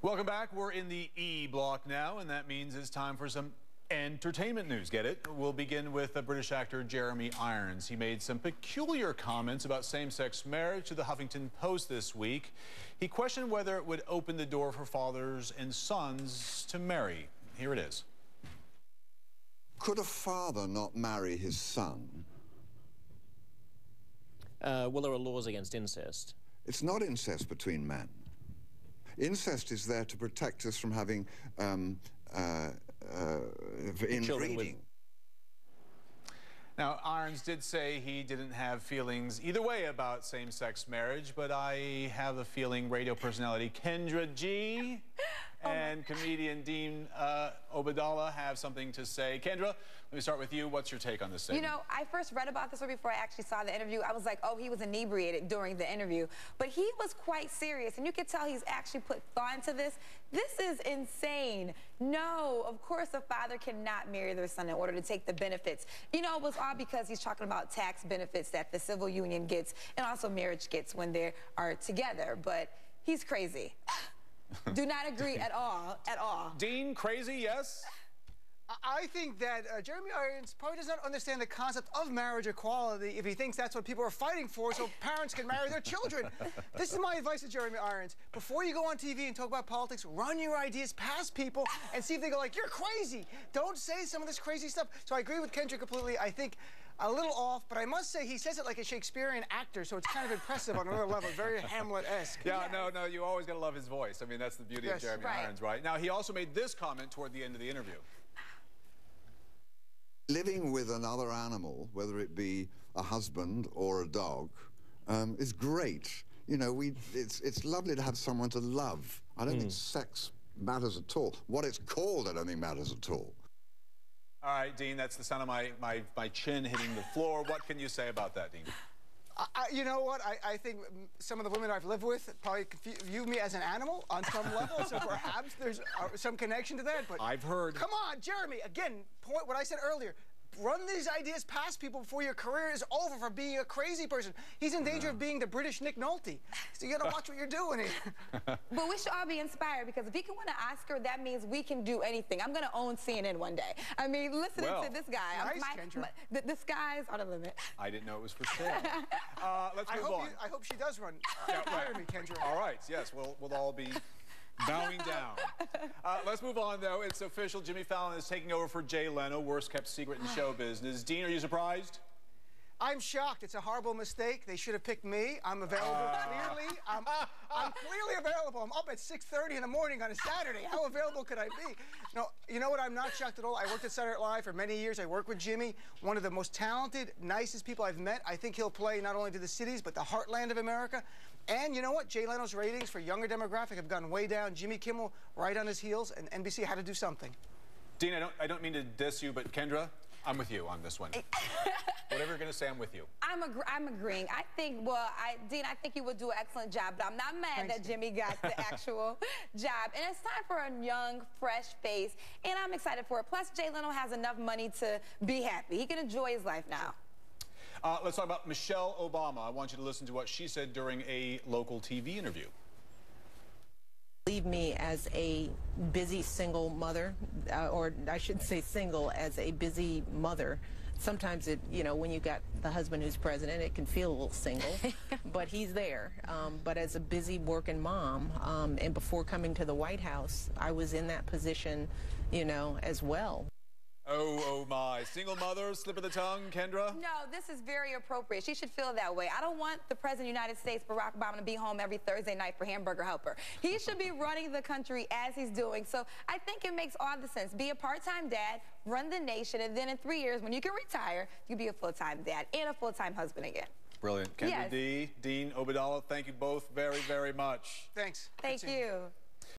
Welcome back. We're in the E block now, and that means it's time for some entertainment news. Get it? We'll begin with British actor Jeremy Irons. He made some peculiar comments about same-sex marriage to the Huffington Post this week. He questioned whether it would open the door for fathers and sons to marry. Here it is. Could a father not marry his son? Well, there are laws against incest. It's not incest between men. Incest is there to protect us from having inbreeding. Now, Irons did say he didn't have feelings either way about same-sex marriage, but I have a feeling radio personality Kendra G and comedian Dean Obadala have something to say. Kendra, let me start with you. What's your take on this statement? You know, I first read about this before I actually saw the interview. I was like, oh, he was inebriated during the interview. But he was quite serious, and you could tell he's actually put thought into this. This is insane. No, of course a father cannot marry their son in order to take the benefits. You know, it was all because he's talking about tax benefits that the civil union gets and also marriage gets when they are together. But he's crazy. Do not agree at all, at all. Dean, crazy, yes? I think that Jeremy Irons probably does not understand the concept of marriage equality if he thinks that's what people are fighting for so parents can marry their children. This is my advice to Jeremy Irons. Before you go on TV and talk about politics, run your ideas past people and see if they go like, you're crazy. Don't say some of this crazy stuff. So I agree with Kendra completely. I think a little off, but I must say he says it like a Shakespearean actor, so it's kind of impressive on another level, very Hamlet-esque. Yeah, no, you always got to love his voice. I mean, that's the beauty of Jeremy Irons, right? Now, he also made this comment toward the end of the interview. Living with another animal, whether it be a husband or a dog, is great. You know, it's lovely to have someone to love. I don't think sex matters at all. What it's called, I don't think matters at all. All right, Dean, that's the sound of my chin hitting the floor. What can you say about that, Dean? You know what? I think some of the women I've lived with probably view me as an animal on some level, so perhaps there's some connection to that. But I've heard. Come on, Jeremy. Again, point what I said earlier. Run these ideas past people before your career is over for being a crazy person. He's in danger of being the British Nick Nolte. So you gotta watch what you're doing here. But we should all be inspired because if he can win an Oscar, that means we can do anything. I'm gonna own CNN one day. I mean, listening to this guy. Nice, the skies are the limit. I didn't know it was for sale. Let's move on. I hope she does run. Hire me, Kendra. All right, yes, we'll all be bowing down. Let's move on, though. It's official. Jimmy Fallon is taking over for Jay Leno, worst kept secret in show business. Dean, are you surprised? I'm shocked. It's a horrible mistake. They should have picked me. I'm available clearly. I'm clearly available. I'm up at 6:30 in the morning on a Saturday. How available could I be? No, you know what? I'm not shocked at all. I worked at Saturday Night Live for many years. I worked with Jimmy, one of the most talented, nicest people I've met. I think he'll play not only to the cities, but the heartland of America. And you know what? Jay Leno's ratings for younger demographic have gone way down. Jimmy Kimmel right on his heels, and NBC had to do something. Dean, I don't mean to diss you, but Kendra, I'm with you on this one. Whatever you're going to say, I'm with you. I'm agreeing. I think, Dean, I think you would do an excellent job, but I'm not mad that Jimmy got the actual job. And it's time for a young, fresh face, and I'm excited for it. Plus, Jay Leno has enough money to be happy. He can enjoy his life now. Let's talk about Michelle Obama. I want you to listen to what she said during a local TV interview. Leave me as a busy single mother, or I should say single, as a busy mother. Sometimes it, you know, when you got the husband who's president, it can feel a little single, but he's there. But as a busy working mom, and before coming to the White House, I was in that position, you know, as well. Oh my. Single mother, slip of the tongue, Kendra? No, this is very appropriate. She should feel that way. I don't want the President of the United States, Barack Obama, to be home every Thursday night for Hamburger Helper. He should be running the country as he's doing. So I think it makes all the sense. Be a part-time dad, run the nation, and then in 3 years, when you can retire, you can be a full-time dad and a full-time husband again. Brilliant. Kendra D, Dean Obadala, thank you both very, very much. Thanks. Thank you.